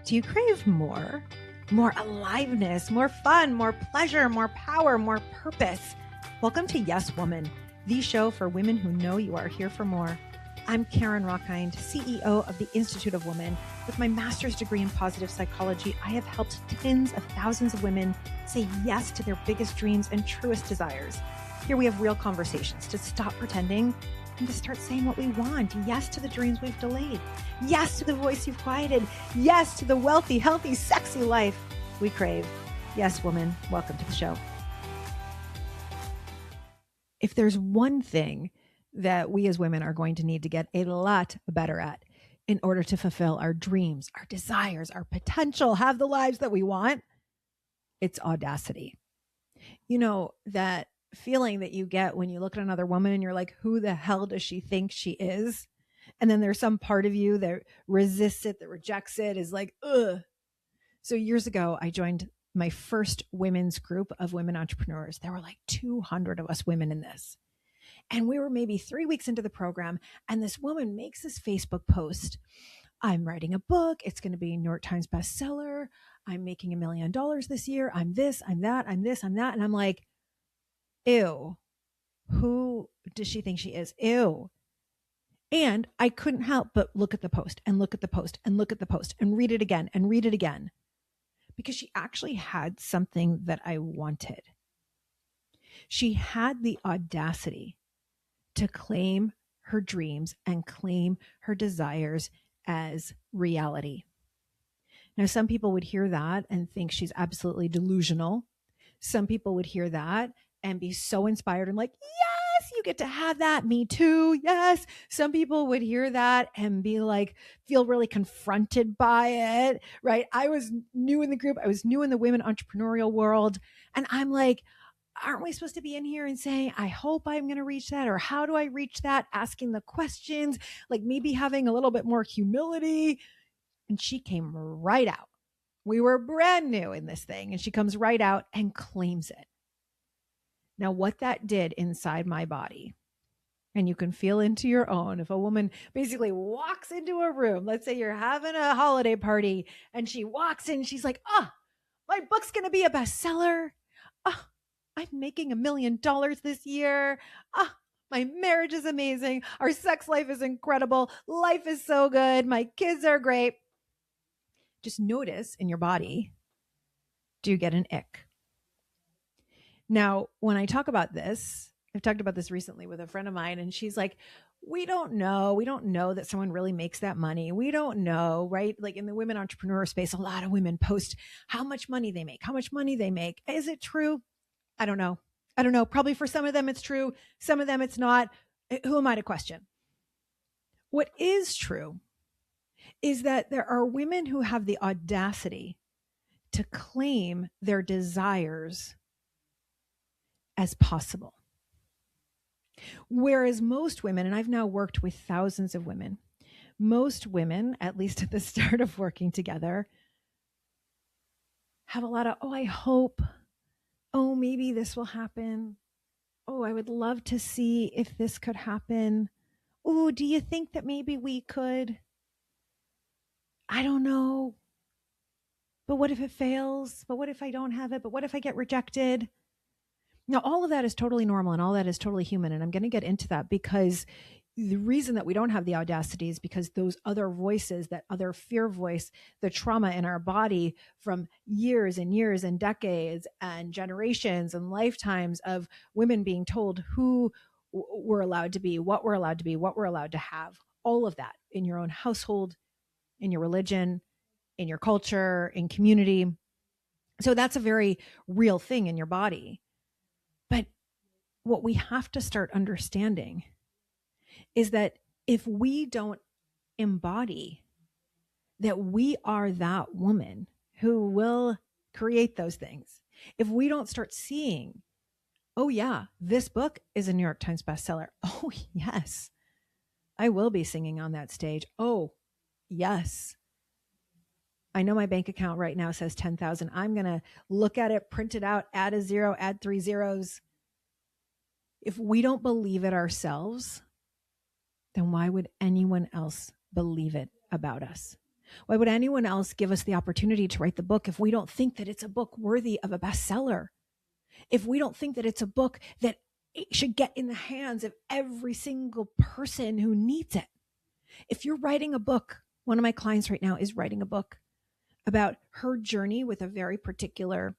Do you crave more? More aliveness, more fun, more pleasure, more power, more purpose. Welcome to Yes Woman, the show for women who know you are here for more. I'm Karen Rockhind, CEO of the Institute of Women. With my master's degree in positive psychology, I have helped tens of thousands of women say yes to their biggest dreams and truest desires. Here we have real conversations to stop pretending and to start saying what we want. Yes to the dreams we've delayed. Yes to the voice you've quieted. Yes to the wealthy, healthy, sexy life we crave. Yes, woman, welcome to the show. If there's one thing that we as women are going to need to get a lot better at in order to fulfill our dreams, our desires, our potential, have the lives that we want, it's audacity. You know, that feeling that you get when you look at another woman and you're like, who the hell does she think she is? And then there's some part of you that resists it, that rejects it, is like, ugh. So years ago, I joined my first women's group of women entrepreneurs. There were like 200 of us women in this. And we were maybe 3 weeks into the program, and this woman makes this Facebook post. I'm writing a book. It's going to be a New York Times bestseller. I'm making $1 million this year. I'm this, I'm that, I'm this, I'm that. And I'm like, ew, who does she think she is? Ew. And I couldn't help but look at the post and look at the post and look at the post and read it again and read it again, because she actually had something that I wanted. She had the audacity to claim her dreams and claim her desires as reality. Now, some people would hear that and think she's absolutely delusional. Some people would hear that and be so inspired and like, yes, you get to have that. Me too. Yes. Some people would hear that and be like, feel really confronted by it, right? I was new in the group. I was new in the women entrepreneurial world. And I'm like, aren't we supposed to be in here and saying, I hope I'm going to reach that? Or how do I reach that? Asking the questions, like maybe having a little bit more humility. And she came right out. We were brand new in this thing. And she comes right out and claims it. Now, what that did inside my body, and you can feel into your own, if a woman basically walks into a room, let's say you're having a holiday party, and she walks in, she's like, my book's going to be a bestseller. I'm making $1 million this year. My marriage is amazing. Our sex life is incredible. Life is so good. My kids are great. Just notice in your body, do you get an ick? Now, when I talk about this, I've talked about this recently with a friend of mine, and she's like, we don't know. We don't know that someone really makes that money. We don't know, right? Like in the women entrepreneur space, a lot of women post how much money they make, how much money they make. Is it true? I don't know. Probably for some of them it's true. Some of them it's not. Who am I to question? What is true is that there are women who have the audacity to claim their desires as possible. Whereas most women, and I've now worked with thousands of women, most women, at least at the start of working together, have a lot of, I hope, maybe this will happen. I would love to see if this could happen. Do you think that maybe we could? I don't know. But what if it fails? But what if I don't have it? But what if I get rejected? Now, all of that is totally normal and all that is totally human. And I'm going to get into that because the reason that we don't have the audacity is because those other voices, that other fear voice, the trauma in our body from years and years and decades and generations and lifetimes of women being told who we're allowed to be, what we're allowed to be, what we're allowed to have, all of that in your own household, in your religion, in your culture, in community. So that's a very real thing in your body. But what we have to start understanding is that if we don't embody that we are that woman who will create those things, if we don't start seeing, this book is a New York Times bestseller. Oh, yes, I will be singing on that stage. Oh, yes. I know my bank account right now says 10,000. I'm going to look at it, print it out, add a zero, add 3 zeros. If we don't believe it ourselves, then why would anyone else believe it about us? Why would anyone else give us the opportunity to write the book if we don't think that it's a book worthy of a bestseller? If we don't think that it's a book that should get in the hands of every single person who needs it? If you're writing a book, one of my clients right now is writing a book about her journey with a very particular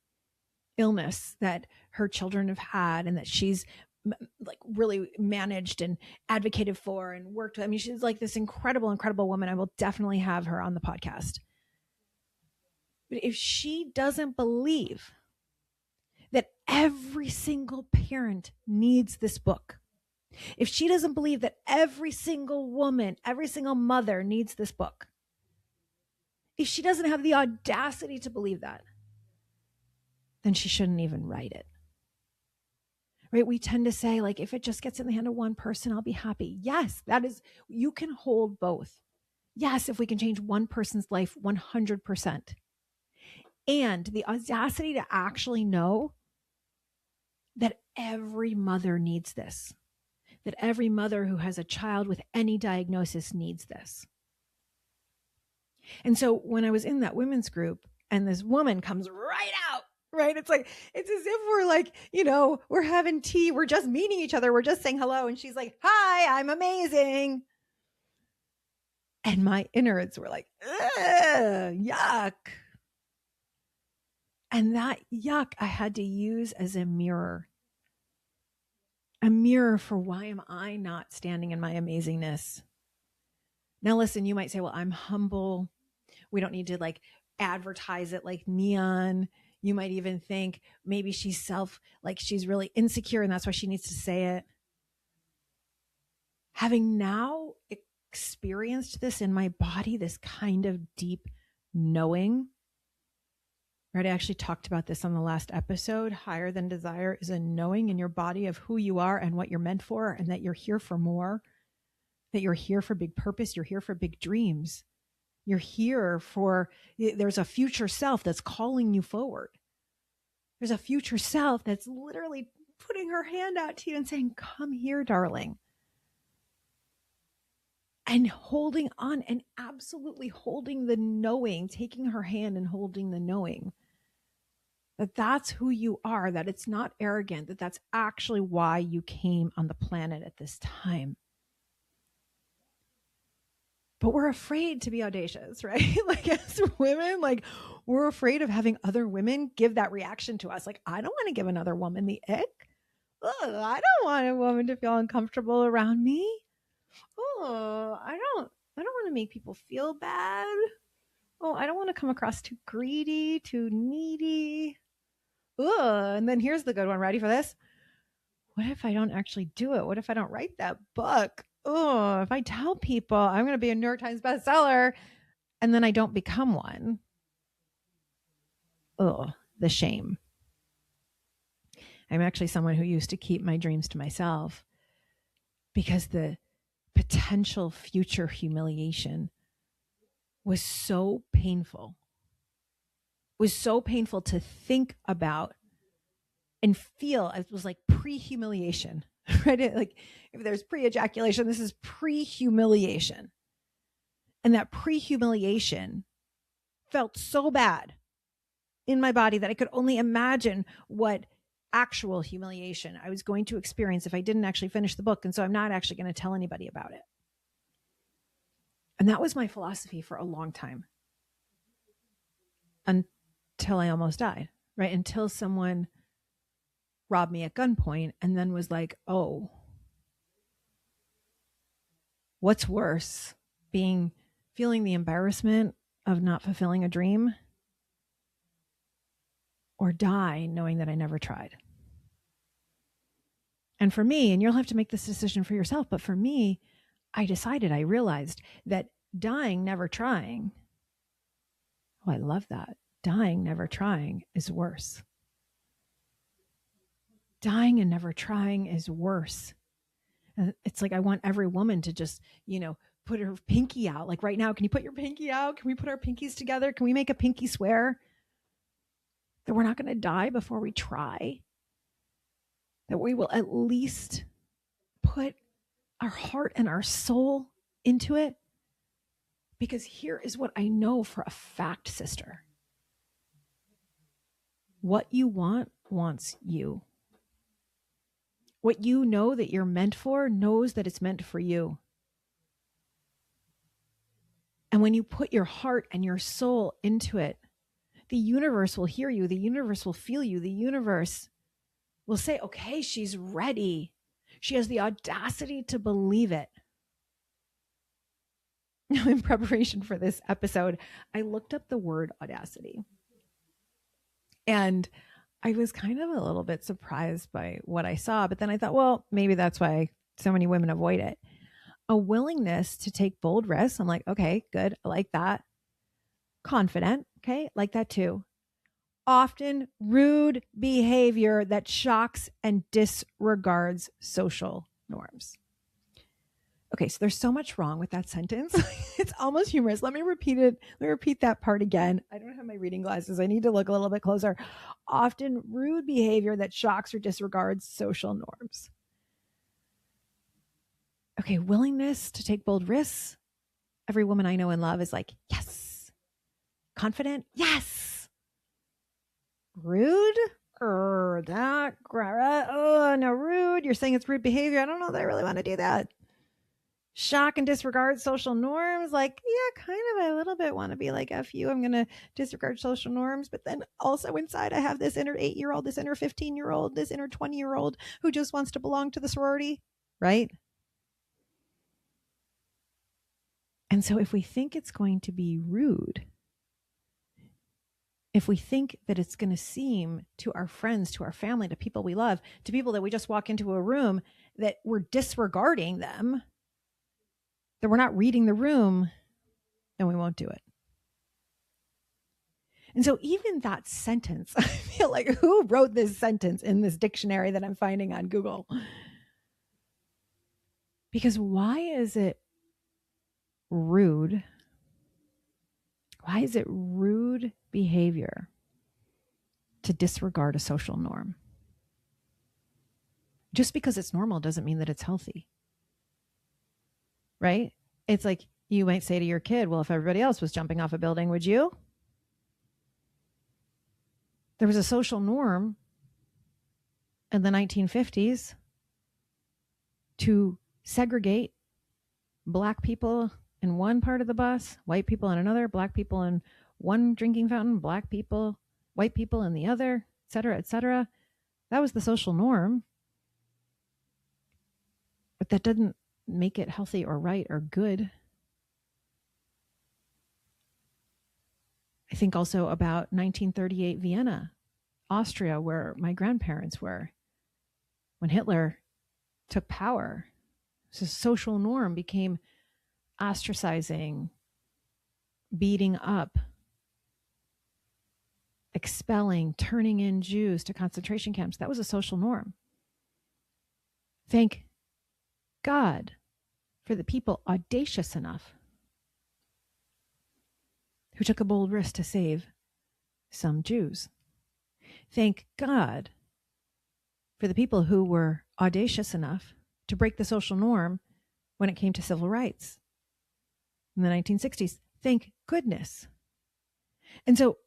illness that her children have had and that she's like really managed and advocated for and worked with. I mean, she's like this incredible, incredible woman. I will definitely have her on the podcast. But if she doesn't believe that every single parent needs this book, if she doesn't believe that every single woman, every single mother needs this book, if she doesn't have the audacity to believe that, then she shouldn't even write it. Right? We tend to say, like, if it just gets in the hand of one person, I'll be happy. Yes, that is, you can hold both. Yes, if we can change one person's life 100%. And the audacity to actually know that every mother needs this, that every mother who has a child with any diagnosis needs this. And so when I was in that women's group and this woman comes right out, right? It's like, it's as if we're like, we're having tea. We're just meeting each other. We're just saying hello. And she's like, hi, I'm amazing. And my innards were like, yuck. And that yuck I had to use as a mirror for why am I not standing in my amazingness? Now, listen, you might say, well, I'm humble. We don't need to like advertise it like neon. You might even think maybe she's she's really insecure and that's why she needs to say it. Having now experienced this in my body, this kind of deep knowing, right? I actually talked about this on the last episode. Higher than desire is a knowing in your body of who you are and what you're meant for, and that you're here for more, that you're here for big purpose. You're here for big dreams. You're here for, there's a future self that's calling you forward. There's a future self that's literally putting her hand out to you and saying, come here, darling. And holding on and absolutely holding the knowing, taking her hand and holding the knowing that that's who you are, that it's not arrogant, that that's actually why you came on the planet at this time. But we're afraid to be audacious, right? Like as women, like we're afraid of having other women give that reaction to us. Like, I don't want to give another woman the ick. Ugh, I don't want a woman to feel uncomfortable around me. Oh, I don't want to make people feel bad. Oh, I don't want to come across too greedy, too needy. Ugh. And then here's the good one. Ready for this? What if I don't actually do it? What if I don't write that book? Oh, if I tell people I'm going to be a New York Times bestseller and then I don't become one. Oh, the shame. I'm actually someone who used to keep my dreams to myself because the potential future humiliation was so painful. It was so painful to think about and feel. It was like pre-humiliation, right? Like if there's pre-ejaculation, this is pre-humiliation. And that pre-humiliation felt so bad in my body that I could only imagine what actual humiliation I was going to experience if I didn't actually finish the book. And so I'm not actually going to tell anybody about it. And that was my philosophy for a long time until I almost died, right? Until someone robbed me at gunpoint and then was like, oh, what's worse, feeling the embarrassment of not fulfilling a dream, or die knowing that I never tried? And for me, and you'll have to make this decision for yourself, but for me, I realized that dying never trying, oh, I love that. Dying never trying is worse. Dying and never trying is worse. And it's like I want every woman to just, put her pinky out. Like right now, can you put your pinky out? Can we put our pinkies together? Can we make a pinky swear that we're not going to die before we try? That we will at least put our heart and our soul into it? Because here is what I know for a fact, sister. What you want wants you. What you know that you're meant for knows that it's meant for you. And when you put your heart and your soul into it, the universe will hear you. The universe will feel you. The universe will say, okay, she's ready. She has the audacity to believe it. Now, in preparation for this episode, I looked up the word audacity. And I was kind of a little bit surprised by what I saw. But then I thought, well, maybe that's why so many women avoid it. A willingness to take bold risks. I'm like, okay, good. I like that. Confident. Okay, like that too. Often rude behavior that shocks and disregards social norms. Okay, so there's so much wrong with that sentence. It's almost humorous. Let me repeat it. Let me repeat that part again. I don't have my reading glasses. I need to look a little bit closer. Often rude behavior that shocks or disregards social norms. Okay, willingness to take bold risks. Every woman I know and love is like, yes. Confident? Yes. Rude? Oh, no, rude. You're saying it's rude behavior. I don't know that I really want to do that. Shock and disregard social norms. Like, yeah, kind of a little bit want to be like, F you, I'm going to disregard social norms. But then also inside, I have this inner 8-year-old, this inner 15-year-old, this inner 20-year-old who just wants to belong to the sorority, right? And so if we think it's going to be rude, if we think that it's going to seem to our friends, to our family, to people we love, to people that we just walk into a room that we're disregarding them, that we're not reading the room, then we won't do it. And so even that sentence, I feel like, who wrote this sentence in this dictionary that I'm finding on Google? Because why is it rude? Why is it rude behavior to disregard a social norm? Just because it's normal doesn't mean that it's healthy. Right? It's like you might say to your kid, well, if everybody else was jumping off a building, would you? There was a social norm in the 1950s to segregate Black people in one part of the bus, white people in another, Black people in one drinking fountain, Black people, white people in the other, et cetera, et cetera. That was the social norm. But that doesn't make it healthy or right or good. I think also about 1938 Vienna, Austria, where my grandparents were. When Hitler took power, so social norm became ostracizing, beating up, expelling, turning in Jews to concentration camps. That was a social norm. Thank God for the people audacious enough who took a bold risk to save some Jews. Thank God for the people who were audacious enough to break the social norm when it came to civil rights in the 1960s. Thank goodness. And so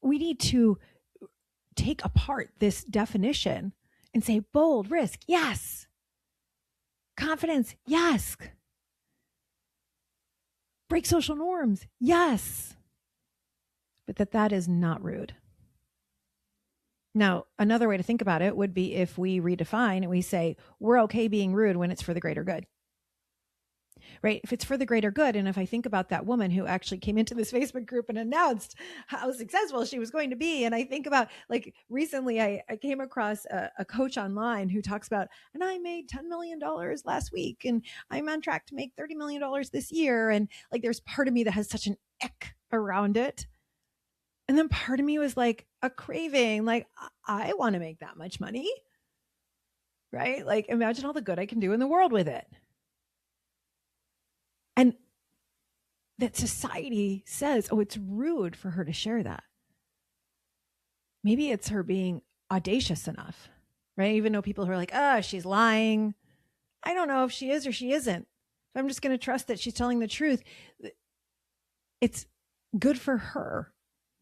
we need to take apart this definition and say bold risk, yes. Confidence, yes. Break social norms, yes. But that is not rude. Now, another way to think about it would be if we redefine and we say, we're okay being rude when it's for the greater good. Right? If it's for the greater good. And if I think about that woman who actually came into this Facebook group and announced how successful she was going to be. And I think about, like, recently I came across a coach online who talks about, and I made $10 million last week and I'm on track to make $30 million this year. And like, there's part of me that has such an ick around it. And then part of me was like a craving, like, I want to make that much money. Right? Like, imagine all the good I can do in the world with it. And that society says, oh, it's rude for her to share that. Maybe it's her being audacious enough, right? Even though people who are like, oh, she's lying. I don't know if she is or she isn't. I'm just going to trust that she's telling the truth. it's good for her.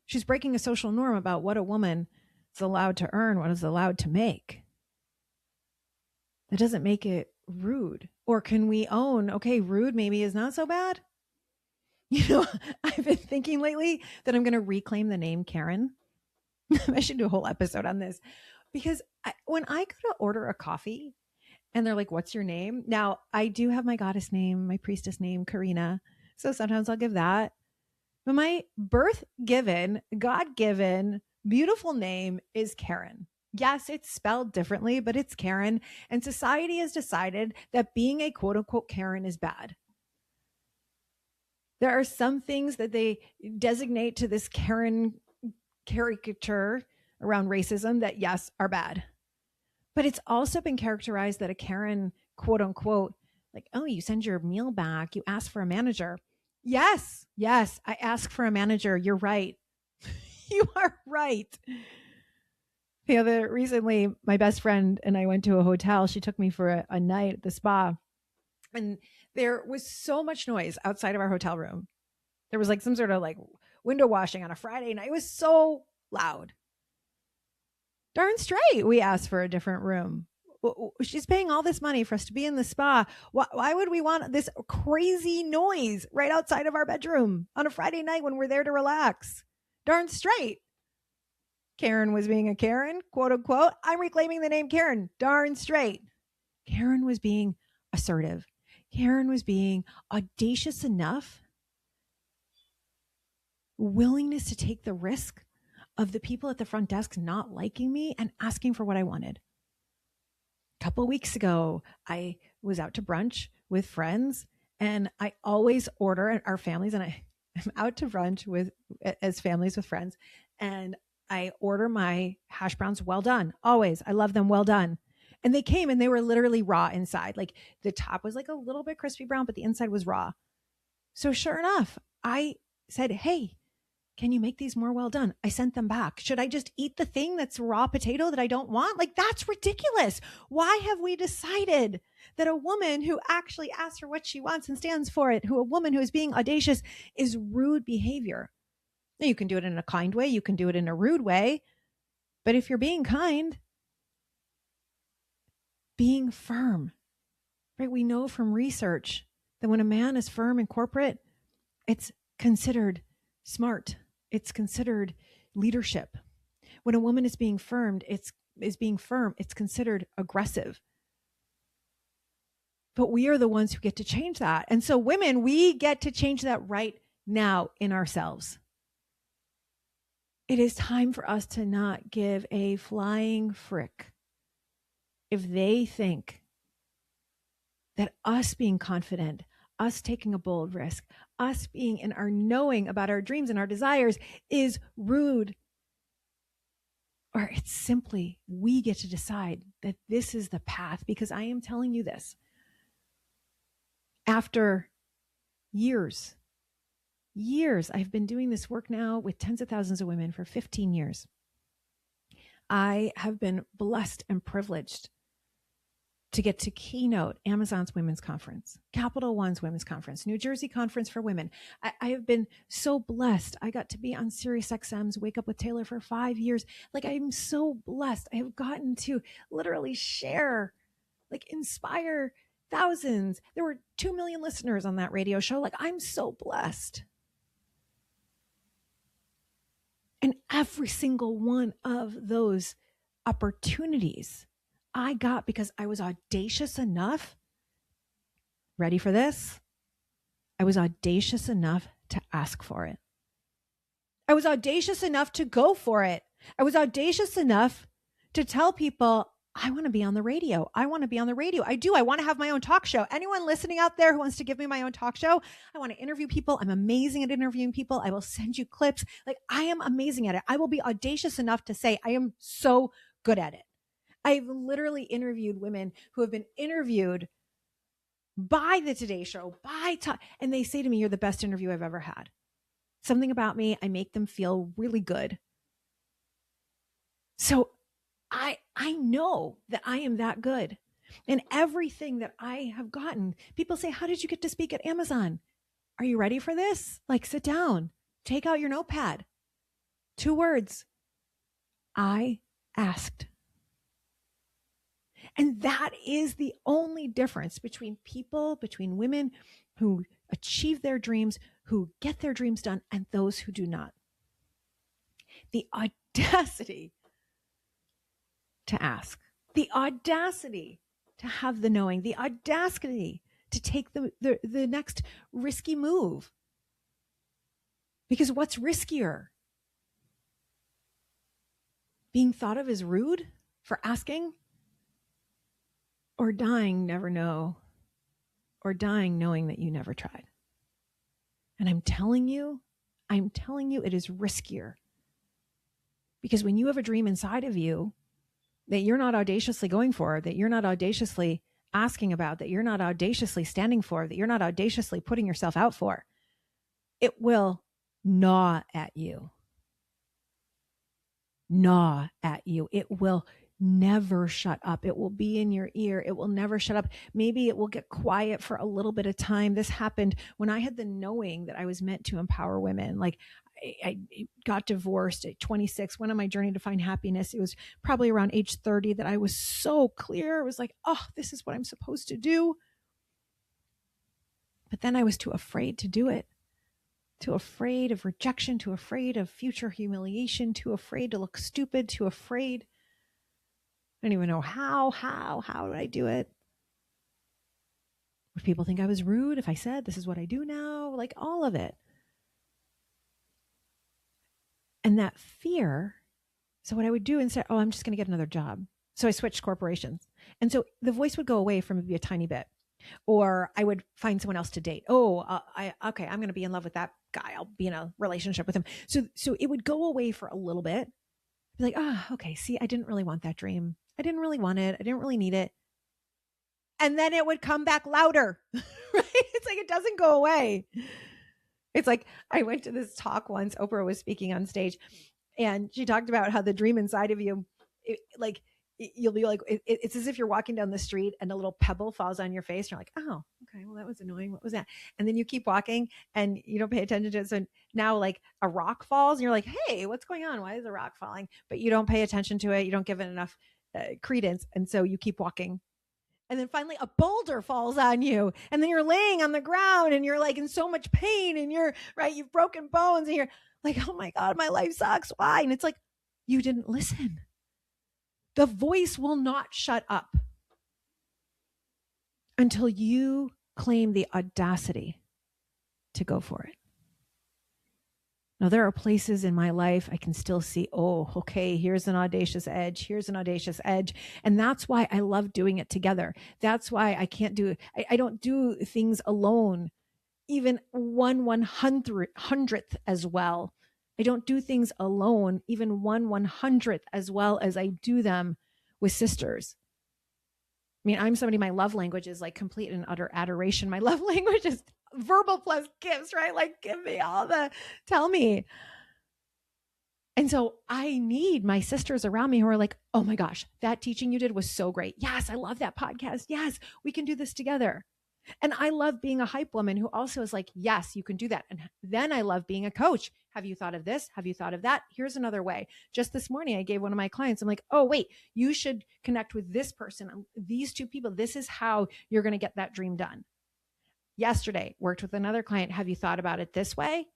She's breaking a social norm about what a woman is allowed to earn, what is allowed to make. That doesn't make it rude. Or can we own, okay, rude maybe is not so bad? I've been thinking lately that I'm going to reclaim the name Karen. I should do a whole episode on this because when I go to order a coffee and they're like, what's your name? Now, I do have my goddess name, my priestess name, Carina. So sometimes I'll give that. But my birth-given, God-given, beautiful name is Karen. Yes, it's spelled differently, but it's Karen. And society has decided that being a quote unquote Karen is bad. There are some things that they designate to this Karen caricature around racism that, yes, are bad. But it's also been characterized that a Karen, quote unquote, like, oh, you send your meal back, you ask for a manager. Yes, I ask for a manager. You're right. You are right. Recently, my best friend and I went to a hotel. She took me for a night at the spa. And there was so much noise outside of our hotel room. There was like some sort of like window washing on a Friday night. It was so loud. Darn straight, we asked for a different room. She's paying all this money for us to be in the spa. Why would we want this crazy noise right outside of our bedroom on a Friday night when we're there to relax? Darn straight. Karen was being a Karen, quote unquote. I'm reclaiming the name Karen. Darn straight. Karen was being assertive. Karen was being audacious enough, willingness to take the risk of the people at the front desk not liking me and asking for what I wanted. A couple of weeks ago, I was out to brunch with friends, and I always order our families, and I'm out to brunch as families with friends, and I order my hash browns well done. Always. I love them well done. And they came and they were literally raw inside. Like the top was like a little bit crispy brown, but the inside was raw. So sure enough, I said, hey, can you make these more well done? I sent them back. Should I just eat the thing that's raw potato that I don't want? Like, that's ridiculous. Why have we decided that a woman who actually asks for what she wants and stands for it, a woman who is being audacious, is rude behavior? Now, you can do it in a kind way. You can do it in a rude way. But if you're being kind, being firm, right? We know from research that when a man is firm in corporate, it's considered smart. It's considered leadership. When a woman is being firm, it's considered aggressive. But we are the ones who get to change that. And so women, we get to change that right now in ourselves. It is time for us to not give a flying frick if they think that us being confident, us taking a bold risk, us being in our knowing about our dreams and our desires is rude. Or it's simply, we get to decide that this is the path, because I am telling you this. After years, I've been doing this work now with tens of thousands of women for 15 years. I have been blessed and privileged to get to keynote Amazon's Women's Conference, Capital One's Women's Conference, New Jersey Conference for Women. I have been so blessed. I got to be on SiriusXM's Wake Up with Taylor for 5 years. Like, I'm so blessed. I have gotten to literally share, like, inspire thousands. There were 2 million listeners on that radio show. Like, I'm so blessed. And every single one of those opportunities I got because I was audacious enough. Ready for this? I was audacious enough to ask for it. I was audacious enough to go for it. I was audacious enough to tell people, I want to be on the radio. I want to be on the radio. I do. I want to have my own talk show. Anyone listening out there who wants to give me my own talk show? I want to interview people. I'm amazing at interviewing people. I will send you clips. Like, I am amazing at it. I will be audacious enough to say I am so good at it. I've literally interviewed women who have been interviewed by the Today Show, and they say to me, you're the best interview I've ever had. Something about me, I make them feel really good. So I know that I am that good. And everything that I have gotten, people say, how did you get to speak at Amazon? Are you ready for this? Like, sit down, take out your notepad. 2 words. I asked. And that is the only difference between people, between women who achieve their dreams, who get their dreams done, and those who do not. The audacity to ask, the audacity to have the knowing, the audacity to take the next risky move. Because what's riskier? Being thought of as rude for asking? Or dying never know? Or dying knowing that you never tried? And I'm telling you, it is riskier. Because when you have a dream inside of you that you're not audaciously going for, that you're not audaciously asking about, that you're not audaciously standing for, that you're not audaciously putting yourself out for, it will gnaw at you. Gnaw at you. It will never shut up. It will be in your ear. It will never shut up. Maybe it will get quiet for a little bit of time. This happened when I had the knowing that I was meant to empower women. Like, I got divorced at 26, went on my journey to find happiness. It was probably around age 30 that I was so clear. It was like, oh, this is what I'm supposed to do. But then I was too afraid to do it. Too afraid of rejection, too afraid of future humiliation, too afraid to look stupid, too afraid. I don't even know how would I do it? Would people think I was rude if I said, this is what I do now? Like, all of it. And that fear, so what I would do instead, I'm just going to get another job. So I switched corporations. And so the voice would go away from maybe a tiny bit. Or I would find someone else to date. I'm going to be in love with that guy. I'll be in a relationship with him. So it would go away for a little bit. Be like, okay, see, I didn't really want that dream. I didn't really want it. I didn't really need it. And then it would come back louder, right? It's like, it doesn't go away. It's like, I went to this talk once, Oprah was speaking on stage, and she talked about how the dream inside of you, you'll be like, it's as if you're walking down the street and a little pebble falls on your face. And you're like, oh, okay, well, that was annoying. What was that? And then you keep walking and you don't pay attention to it. So now like a rock falls and you're like, hey, what's going on? Why is the rock falling? But you don't pay attention to it. You don't give it enough credence. And so you keep walking. And then finally a boulder falls on you. And then you're laying on the ground and you're like in so much pain and you've broken bones and you're like, oh my God, my life sucks. Why? And it's like, you didn't listen. The voice will not shut up until you claim the audacity to go for it. Now, there are places in my life I can still see, here's an audacious edge. Here's an audacious edge. And that's why I love doing it together. That's why I don't do things alone, even 1/100th as well. I don't do things alone, even 1/100th as well as I do them with sisters. I mean, I'm somebody, my love language is like complete and utter adoration. My love language is verbal plus gifts, right? Like, give me tell me. And so I need my sisters around me who are like, oh my gosh, that teaching you did was so great. Yes, I love that podcast. Yes, we can do this together. And I love being a hype woman who also is like, yes, you can do that. And then I love being a coach. Have you thought of this? Have you thought of that? Here's another way. Just this morning, I gave one of my clients, I'm like, oh, wait, you should connect with this person. These 2 people, this is how you're going to get that dream done. Yesterday, worked with another client. Have you thought about it this way?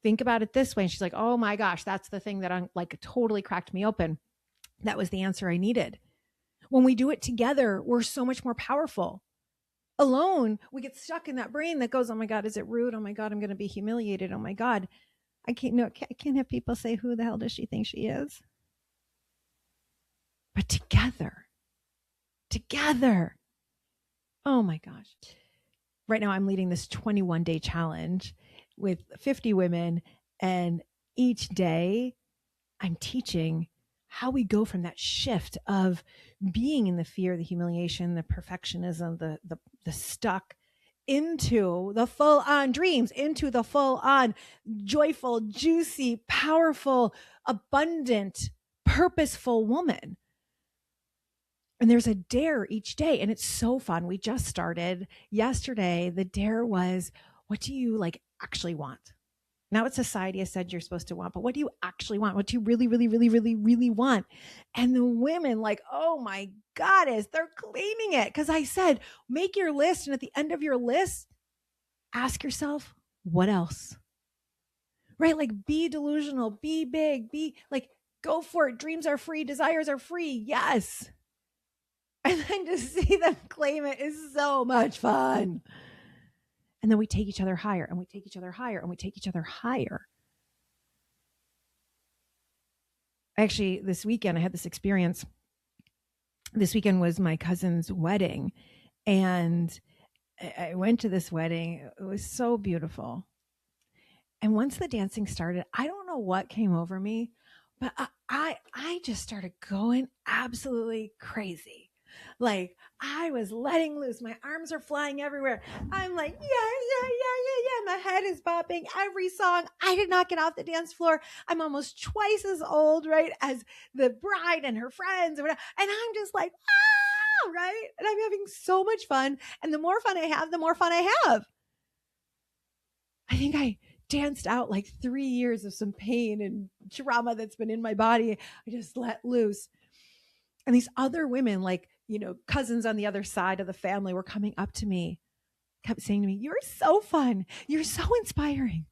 Think about it this way. And she's like, oh my gosh, that's the thing that totally cracked me open. That was the answer I needed. When we do it together, we're so much more powerful. Alone, we get stuck in that brain that goes, oh my God, is it rude? Oh my God, I'm going to be humiliated. Oh my God, I can't have people say, who the hell does she think she is? But together, oh my gosh. Right now I'm leading this 21-day challenge with 50 women. And each day I'm teaching how we go from that shift of being in the fear, the humiliation, the perfectionism, the stuck, into the full-on dreams, into the full-on joyful, juicy, powerful, abundant, purposeful woman. And there's a dare each day, and it's so fun. We just started yesterday. The dare was, what do you like actually want? Not what society has said you're supposed to want, but what do you actually want? What do you really, really, really, really, really want? And the women, like, oh my goddess, they're claiming it. Because I said, make your list. And at the end of your list, ask yourself, what else? Right? Like, be delusional, be big, be like, go for it. Dreams are free, desires are free. Yes. And then to see them claim it is so much fun. And then we take each other higher, and we take each other higher, and we take each other higher. Actually, this weekend, I had this experience. This weekend was my cousin's wedding, and I went to this wedding. It was so beautiful. And once the dancing started, I don't know what came over me, but I just started going absolutely crazy. Like, I was letting loose. My arms are flying everywhere. I'm like, yeah. My head is bopping every song. I did not get off the dance floor. I'm almost twice as old, right, as the bride and her friends. And I'm just like, right? And I'm having so much fun. And the more fun I have, the more fun I have. I think I danced out like 3 years of some pain and trauma that's been in my body. I just let loose. And these other women, like, cousins on the other side of the family, were coming up to me, kept saying to me, "You're so fun. You're so inspiring."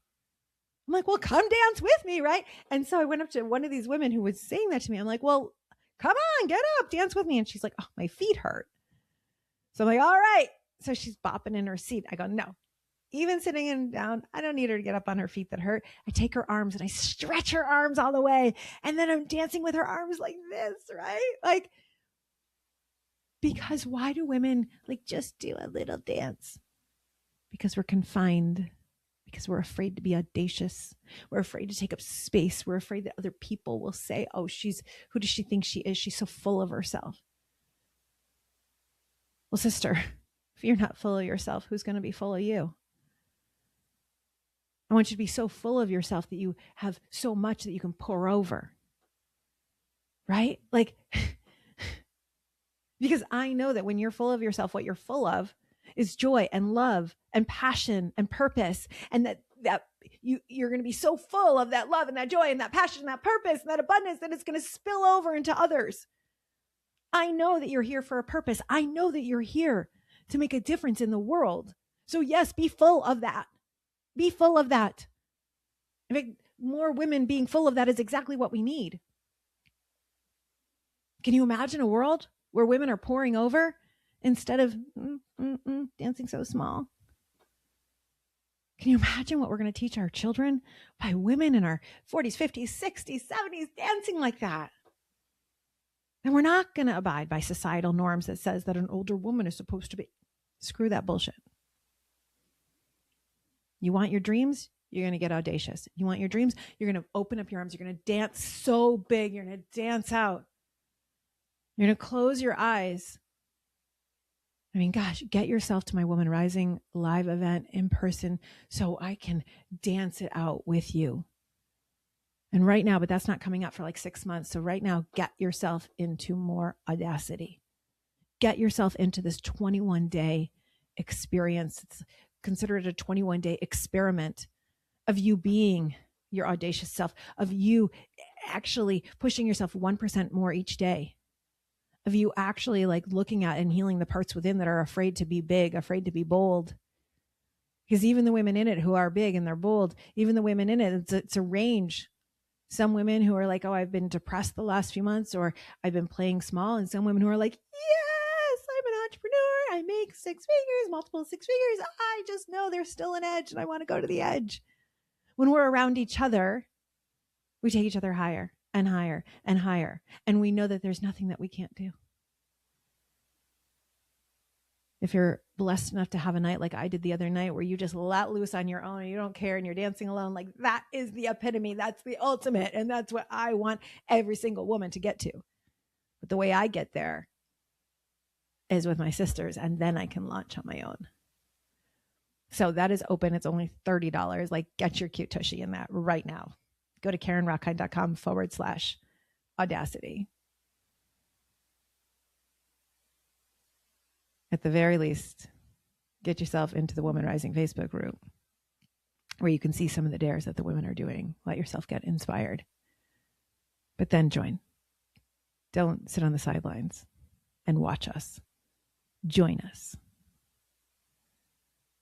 I'm like, well, come dance with me, right? And so I went up to one of these women who was saying that to me. I'm like, well, come on, get up, dance with me. And she's like, oh, my feet hurt. So I'm like, all right. So she's bopping in her seat. I go, no. Even sitting down, I don't need her to get up on her feet that hurt. I take her arms and I stretch her arms all the way. And then I'm dancing with her arms like this, right? Like, because why do women like just do a little dance? Because we're confined, because we're afraid to be audacious. We're afraid to take up space. We're afraid that other people will say, oh, who does she think she is? She's so full of herself. Well, sister, if you're not full of yourself, who's going to be full of you? I want you to be so full of yourself that you have so much that you can pour over. Right? Like, because I know that when you're full of yourself, what you're full of is joy and love and passion and purpose. And that you're going to be so full of that love and that joy and that passion and that purpose and that abundance that it's going to spill over into others. I know that you're here for a purpose. I know that you're here to make a difference in the world. So yes, be full of that. Be full of that. In fact, more women being full of that is exactly what we need. Can you imagine a world where women are pouring over instead of dancing so small? Can you imagine what we're going to teach our children by women in our 40s, 50s, 60s, 70s dancing like that? And we're not going to abide by societal norms that says that an older woman is supposed to be. Screw that bullshit. You want your dreams? You're going to get audacious. You want your dreams? You're going to open up your arms. You're going to dance so big. You're going to dance out. You're going to close your eyes. I mean, gosh, get yourself to my Woman Rising live event in person so I can dance it out with you. And right now, but that's not coming up for like 6 months. So right now, get yourself into more Audacity. Get yourself into this 21-day experience. It's considered a 21-day experiment of you being your audacious self, of you actually pushing yourself 1% more each day, of you actually like looking at and healing the parts within that are afraid to be big, afraid to be bold. Because even the women in it who are big and they're bold, even the women in it, it's a range. Some women who are like, oh, I've been depressed the last few months, or I've been playing small. And some women who are like, yes, I'm an entrepreneur. I make 6 figures, multiple 6 figures. I just know there's still an edge and I want to go to the edge. When we're around each other, we take each other higher and higher and higher. And we know that there's nothing that we can't do. If you're blessed enough to have a night like I did the other night where you just let loose on your own and you don't care and you're dancing alone, like that is the epitome. That's the ultimate. And that's what I want every single woman to get to. But the way I get there is with my sisters, and then I can launch on my own. So that is open. It's only $30. Like, get your cute tushy in that right now. Go to KarenRockheim.com/Audacity. At the very least, get yourself into the Woman Rising Facebook group. where you can see some of the dares that the women are doing. Let yourself get inspired. But then join. Don't sit on the sidelines and watch us. Join us.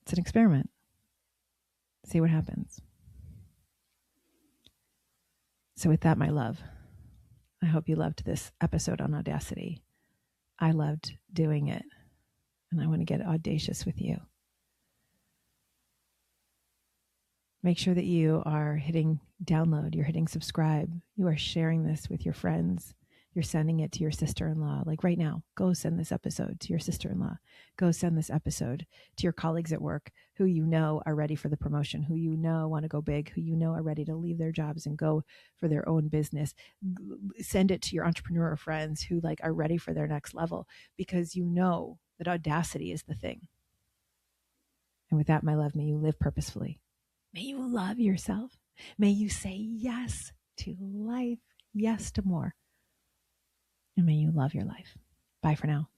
It's an experiment. See what happens. So with that, my love, I hope you loved this episode on Audacity. I loved doing it, and I want to get audacious with you. Make sure that you are hitting download, you're hitting subscribe, you are sharing this with your friends, you're sending it to your sister-in-law. Like right now, go send this episode to your sister-in-law. Go send this episode to your colleagues at work who you know are ready for the promotion, who you know want to go big, who you know are ready to leave their jobs and go for their own business. Send it to your entrepreneur friends who like are ready for their next level, because you know that audacity is the thing. And with that, my love, may you live purposefully. May you love yourself. May you say yes to life, yes to more. And may you love your life. Bye for now.